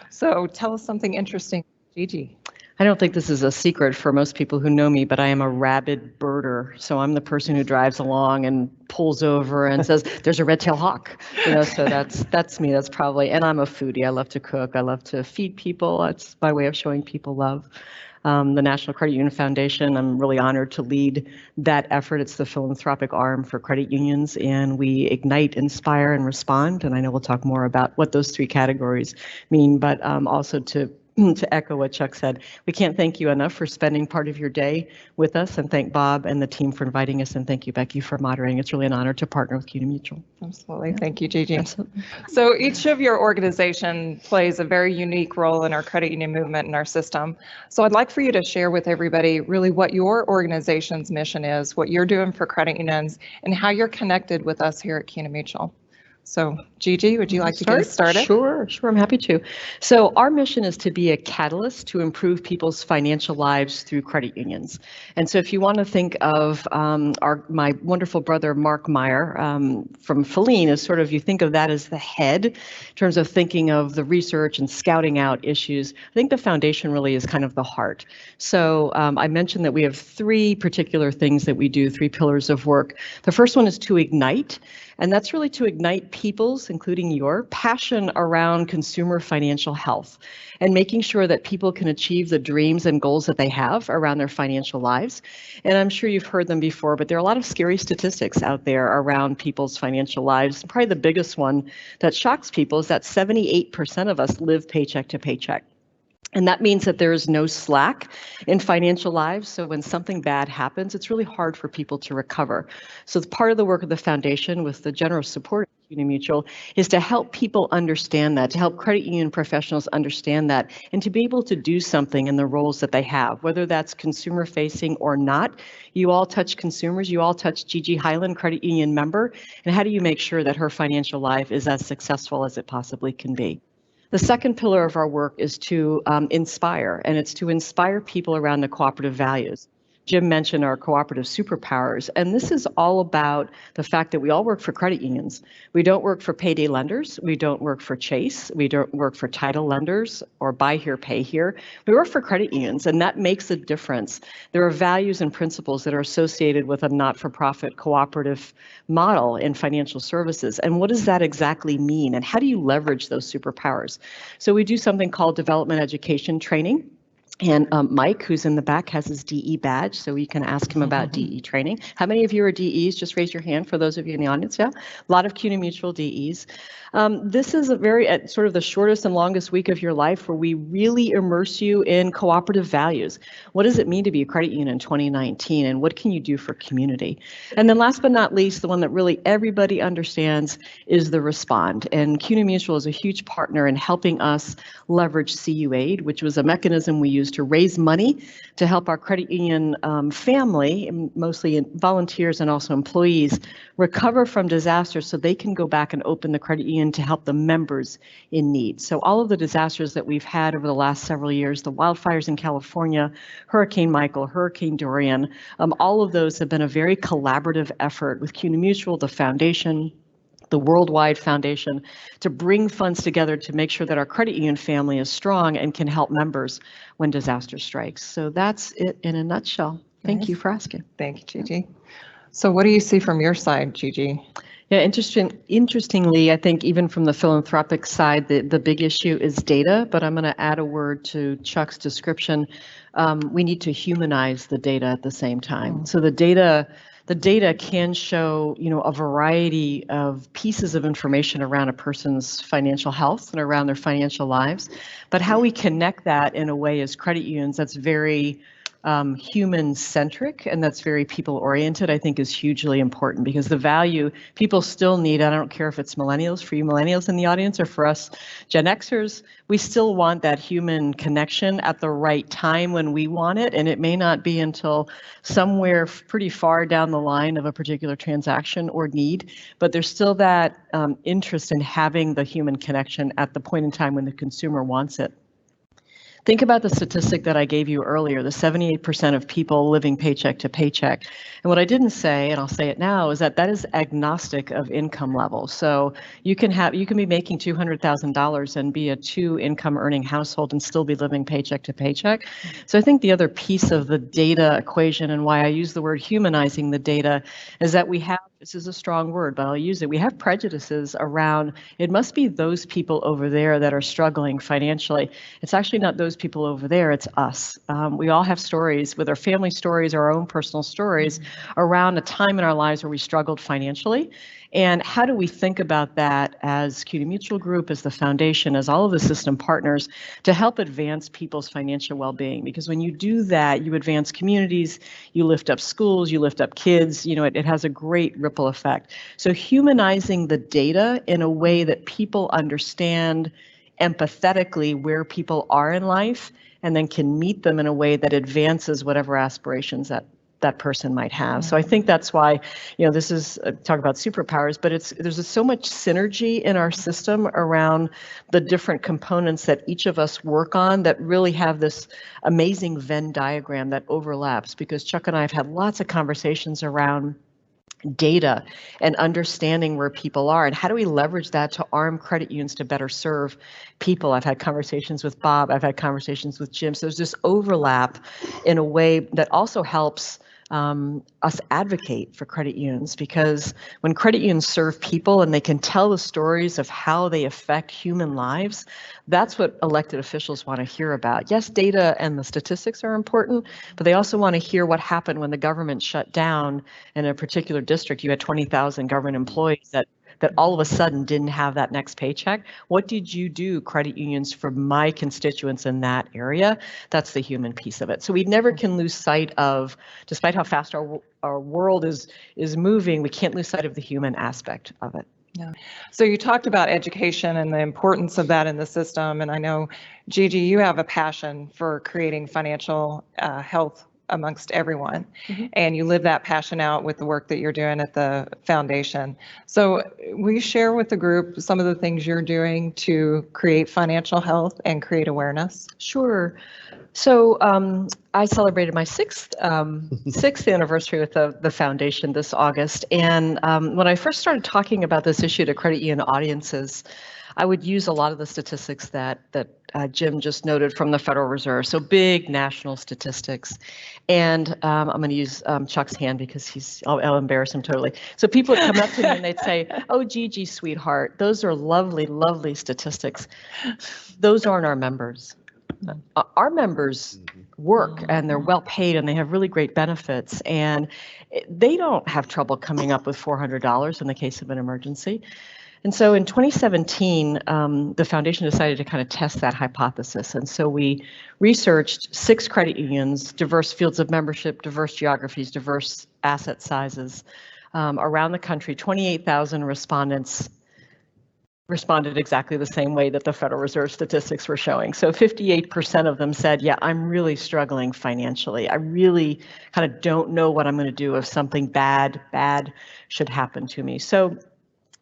So tell us something interesting, Gigi. I don't think this is a secret for most people who know me, but I am a rabid birder. So I'm the person who drives along and pulls over and says, "There's a red-tailed hawk." So that's me. That's probably. And I'm a foodie. I love to cook. I love to feed people. That's my way of showing people love. The National Credit Union Foundation, I'm really honored to lead that effort. It's the philanthropic arm for credit unions, and we ignite, inspire, and respond. And I know we'll talk more about what those three categories mean, but also to echo what Chuck said, we can't thank you enough for spending part of your day with us, and thank Bob and the team for inviting us, and thank you, Becky, for moderating. It's really an honor to partner with CUNA Mutual. Absolutely. Thank you, Gigi. Absolutely. So each of your organization plays a very unique role in our credit union movement and our system. So I'd like for you to share with everybody really what your organization's mission is, what you're doing for credit unions, and how you're connected with us here at CUNA Mutual. So Gigi, would you like to get us started? Sure, I'm happy to. So our mission is to be a catalyst to improve people's financial lives through credit unions. And so if you want to think of my wonderful brother, Mark Meyer from Feline, as sort of, you think of that as the head in terms of thinking of the research and scouting out issues. I think the foundation really is kind of the heart. So I mentioned that we have three particular things that we do, three pillars of work. The first one is to ignite. And that's really to ignite people's, including your, passion around consumer financial health and making sure that people can achieve the dreams and goals that they have around their financial lives. And I'm sure you've heard them before, but there are a lot of scary statistics out there around people's financial lives. Probably the biggest one that shocks people is that 78% of us live paycheck to paycheck. And that means that there is no slack in financial lives. So when something bad happens, it's really hard for people to recover. So part of the work of the foundation, with the generous support of CUNA Mutual, is to help people understand that, to help credit union professionals understand that, and to be able to do something in the roles that they have, whether that's consumer facing or not. You all touch consumers, you all touch Gigi Hyland, credit union member, and how do you make sure that her financial life is as successful as it possibly can be? The second pillar of our work is to inspire, and it's to inspire people around the cooperative values. Jim mentioned our cooperative superpowers, and this is all about the fact that we all work for credit unions. We don't work for payday lenders. We don't work for Chase. We don't work for title lenders or buy here, pay here. We work for credit unions, and that makes a difference. There are values and principles that are associated with a not-for-profit cooperative model in financial services. And what does that exactly mean? And how do you leverage those superpowers? So we do something called development education training. And Mike, who's in the back, has his DE badge, so you can ask him about DE training. How many of you are DEs? Just raise your hand for those of you in the audience. Yeah, a lot of CUNA Mutual DEs. This is a very sort of the shortest and longest week of your life where we really immerse you in cooperative values. What does it mean to be a credit union in 2019, and what can you do for community? And then last but not least, the one that really everybody understands is the respond. And CUNA Mutual is a huge partner in helping us leverage CU Aid, which was a mechanism we used to raise money to help our credit union family, mostly volunteers and also employees, recover from disasters so they can go back and open the credit union to help the members in need. So all of the disasters that we've had over the last several years, the wildfires in California, Hurricane Michael, Hurricane Dorian, all of those have been a very collaborative effort with CUNA Mutual, the foundation, the Worldwide Foundation, to bring funds together to make sure that our credit union family is strong and can help members when disaster strikes. So that's it in a nutshell. Thank you for asking. Thank you, Gigi. So what do you see from your side, Gigi? Yeah, interestingly, I think even from the philanthropic side, the big issue is data, but I'm going to add a word to Chuck's description. We need to humanize the data at the same time. So the data can show, a variety of pieces of information around a person's financial health and around their financial lives. But how we connect that in a way as credit unions that's very human-centric and that's very people-oriented, I think is hugely important, because the value people still need, I don't care if it's millennials, for you millennials in the audience, or for us Gen Xers, we still want that human connection at the right time when we want it, and it may not be until somewhere pretty far down the line of a particular transaction or need, but there's still that interest in having the human connection at the point in time when the consumer wants it. Think about the statistic that I gave you earlier, the 78% of people living paycheck to paycheck. And what I didn't say, and I'll say it now, is that is agnostic of income level. So you can be making $200,000 and be a 2-income earning household and still be living paycheck to paycheck. So I think the other piece of the data equation, and why I use the word humanizing the data, is that we have, this is a strong word, but I'll use it, we have prejudices around, it must be those people over there that are struggling financially. It's actually not those people over there, it's us. We all have stories with our family stories, our own personal stories around a time in our lives where we struggled financially. And how do we think about that as CUNA Mutual Group, as the foundation, as all of the system partners to help advance people's financial well-being? Because when you do that, you advance communities, you lift up schools, you lift up kids, it has a great ripple effect. So humanizing the data in a way that people understand empathetically where people are in life and then can meet them in a way that advances whatever aspirations that person might have. So I think that's why, this is talk about superpowers, but there's so much synergy in our system around the different components that each of us work on that really have this amazing Venn diagram that overlaps, because Chuck and I have had lots of conversations around data and understanding where people are and how do we leverage that to arm credit unions to better serve people. I've had conversations with Bob, I've had conversations with Jim. So there's this overlap in a way that also helps us advocate for credit unions, because when credit unions serve people and they can tell the stories of how they affect human lives, that's what elected officials want to hear about. Yes, data and the statistics are important, but they also want to hear what happened when the government shut down in a particular district. You had 20,000 government employees that all of a sudden didn't have that next paycheck. What did you do, credit unions, for my constituents in that area? That's the human piece of it. So we never can lose sight of, despite how fast our world is moving, we can't lose sight of the human aspect of it. Yeah. So you talked about education and the importance of that in the system. And I know, Gigi, you have a passion for creating financial health amongst everyone. And you live that passion out with the work that you're doing at the foundation. So will you share with the group some of the things you're doing to create financial health and create awareness? Sure. So I celebrated my sixth anniversary with the foundation this August. And when I first started talking about this issue to credit union audiences, I would use a lot of the statistics that Jim just noted from the Federal Reserve, so big national statistics. And I'm going to use Chuck's hand because I'll embarrass him totally. So people would come up to me and they'd say, "Oh, Gigi, sweetheart, those are lovely, lovely statistics. Those aren't our members. Our members work and they're well paid and they have really great benefits, and they don't have trouble coming up with $400 in the case of an emergency." And so in 2017, the foundation decided to kind of test that hypothesis. And so we researched 6 credit unions, diverse fields of membership, diverse geographies, diverse asset sizes around the country. 28,000 respondents responded exactly the same way that the Federal Reserve statistics were showing. So 58% of them said, yeah, I'm really struggling financially. I really kind of don't know what I'm going to do if something bad should happen to me. So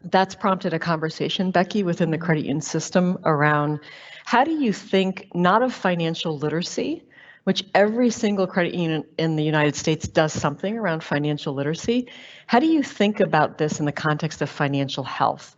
that's prompted a conversation, Becky, within the credit union system around how do you think not of financial literacy, which every single credit union in the United States does something around financial literacy. How do you think about this in the context of financial health?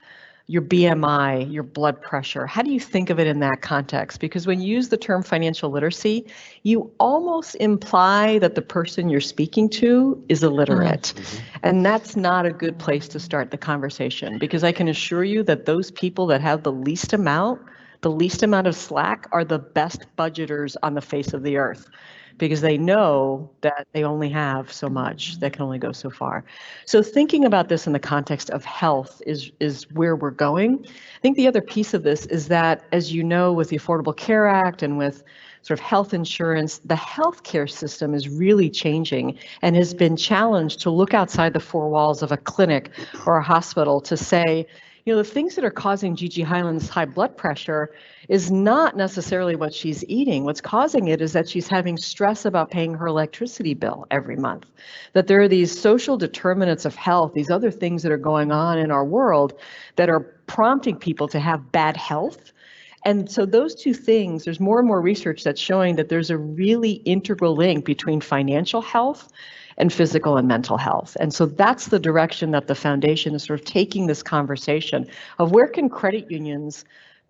Your BMI, your blood pressure, how do you think of it in that context? Because when you use the term financial literacy, you almost imply that the person you're speaking to is illiterate. And that's not a good place to start the conversation, because I can assure you that those people that have the least amount of slack are the best budgeters on the face of the earth, because they know that they only have so much, that can only go so far. So thinking about this in the context of health is where we're going. I think the other piece of this is that, as you know, with the Affordable Care Act and with sort of health insurance, the healthcare system is really changing and has been challenged to look outside the 4 walls of a clinic or a hospital to say, the things that are causing Gigi Hyland's high blood pressure is not necessarily what she's eating. What's causing it is that she's having stress about paying her electricity bill every month. That there are these social determinants of health, these other things that are going on in our world that are prompting people to have bad health. And so those two things, there's more and more research that's showing that there's a really integral link between financial health and physical and mental health. And so that's the direction that the foundation is sort of taking this conversation of where can credit unions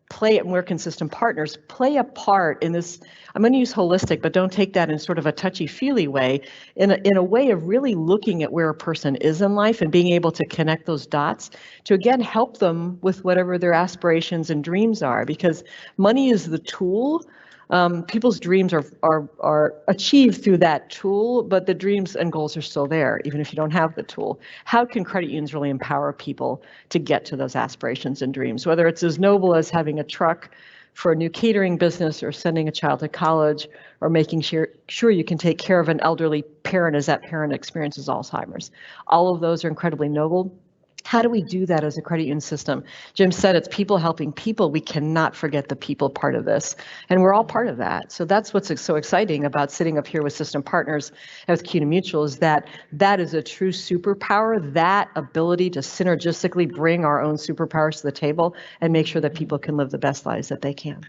play, and where can system partners play a part in this. I'm going to use holistic, but don't take that in sort of a touchy-feely way, in a way of really looking at where a person is in life and being able to connect those dots to, again, help them with whatever their aspirations and dreams are, because money is the tool. People's dreams are achieved through that tool, but the dreams and goals are still there, even if you don't have the tool. How can credit unions really empower people to get to those aspirations and dreams, whether it's as noble as having a truck for a new catering business, or sending a child to college, or making sure you can take care of an elderly parent as that parent experiences Alzheimer's. All of those are incredibly noble. How do we do that as a credit union system? Jim said it's people helping people. We cannot forget the people part of this, and we're all part of that. So that's what's so exciting about sitting up here with system partners and with CUNA Mutual, is that is a true superpower, that ability to synergistically bring our own superpowers to the table and make sure that people can live the best lives that they can.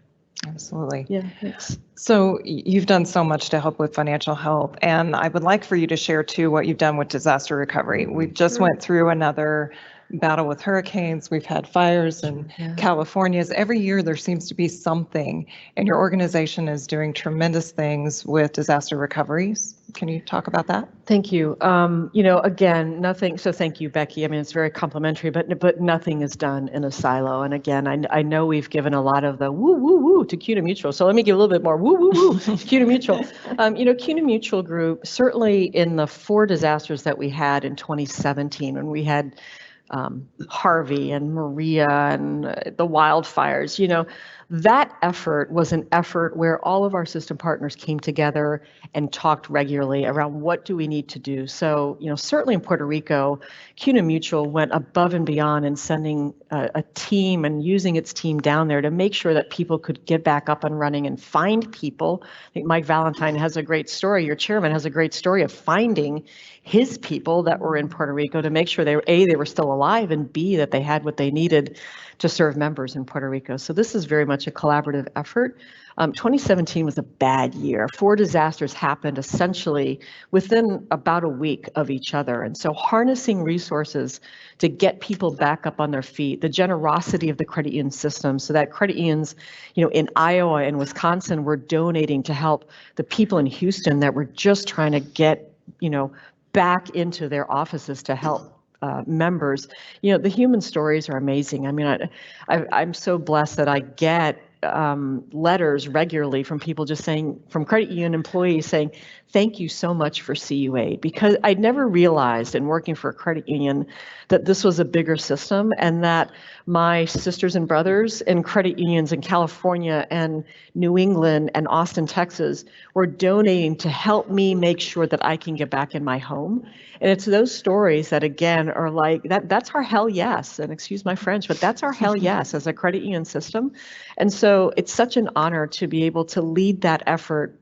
Absolutely. Yeah, thanks. So you've done so much to help with financial help, and I would like for you to share too what you've done with disaster recovery. We just went through another battle with hurricanes. We've had fires in California. Every year there seems to be something, and your organization is doing tremendous things with disaster recoveries. Can you talk about that? Thank you. Again, nothing. So thank you, Becky. I mean, it's very complimentary, but nothing is done in a silo. And again, I know we've given a lot of the woo woo woo to CUNA Mutual. So let me give a little bit more woo woo woo to CUNA Mutual. CUNA Mutual Group, certainly in the 4 disasters that we had in 2017, when we had Harvey and Maria and the wildfires, that effort was an effort where all of our system partners came together and talked regularly around what do we need to do. So, certainly in Puerto Rico, CUNA Mutual went above and beyond in sending a team and using its team down there to make sure that people could get back up and running and find people. I think Mike Valentine has a great story. Your chairman has a great story of finding his people that were in Puerto Rico to make sure they were still alive, and B, that they had what they needed to serve members in Puerto Rico. So this is very much a collaborative effort. 2017 was a bad year. 4 disasters happened essentially within about a week of each other. And so harnessing resources to get people back up on their feet, the generosity of the credit union system, so that credit unions, in Iowa and Wisconsin were donating to help the people in Houston that were just trying to get, back into their offices to help members. The human stories are amazing. I mean, I'm so blessed that I get letters regularly from people just saying, from credit union employees saying, thank you so much for CUA, because I'd never realized in working for a credit union that this was a bigger system, and that my sisters and brothers in credit unions in California and New England and Austin, Texas, were donating to help me make sure that I can get back in my home. And it's those stories that, again, are like, that's our hell yes, and excuse my French, but that's our hell yes as a credit union system. And so it's such an honor to be able to lead that effort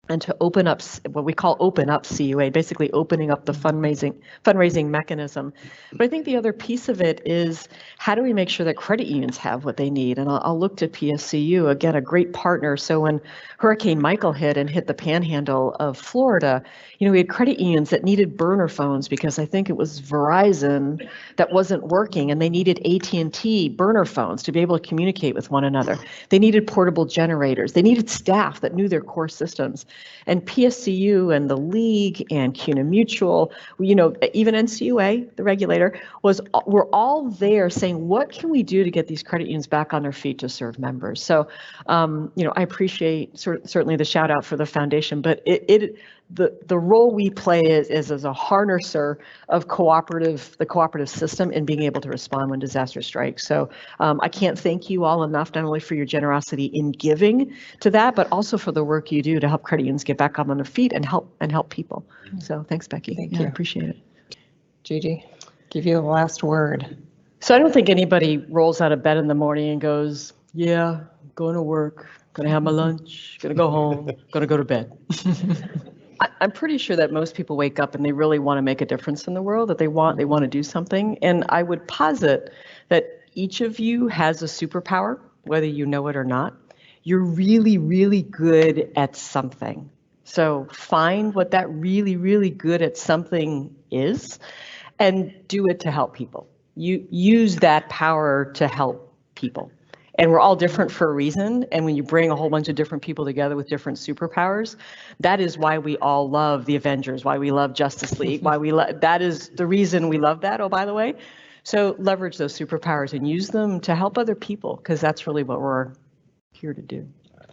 and to open up what we call open up CUA, basically opening up the fundraising mechanism. But I think the other piece of it is, how do we make sure that credit unions have what they need? And I'll look to PSCU, again, a great partner. So when Hurricane Michael hit the panhandle of Florida, we had credit unions that needed burner phones because I think it was Verizon that wasn't working, and they needed AT&T burner phones to be able to communicate with one another. They needed portable generators. They needed staff that knew their core systems. And PSCU and the league and CUNA Mutual, even NCUA, the regulator, we're all there saying, what can we do to get these credit unions back on their feet to serve members? So, I appreciate certainly the shout out for the foundation, but the role we play is as a harnesser of the cooperative system in being able to respond when disaster strikes. So I can't thank you all enough, not only for your generosity in giving to that, but also for the work you do to help credit unions get back up on their feet and help people. So thanks, Becky. Thank you. I appreciate it. Gigi, give you the last word. So I don't think anybody rolls out of bed in the morning and goes, yeah, going to work, going to have my lunch, going to go home, going to go to bed. I'm pretty sure that most people wake up and they really want to make a difference in the world, that they want to do something. And I would posit that each of you has a superpower whether you know it or not. You're really, really good at something. So find what that really, really good at something is and do it to help people. You use that power to help people. And we're all different for a reason. And when you bring a whole bunch of different people together with different superpowers, that is why we all love the Avengers, why we love Justice League, why we love, that is the reason we love that, oh, by the way. So leverage those superpowers and use them to help other people, because that's really what we're here to do.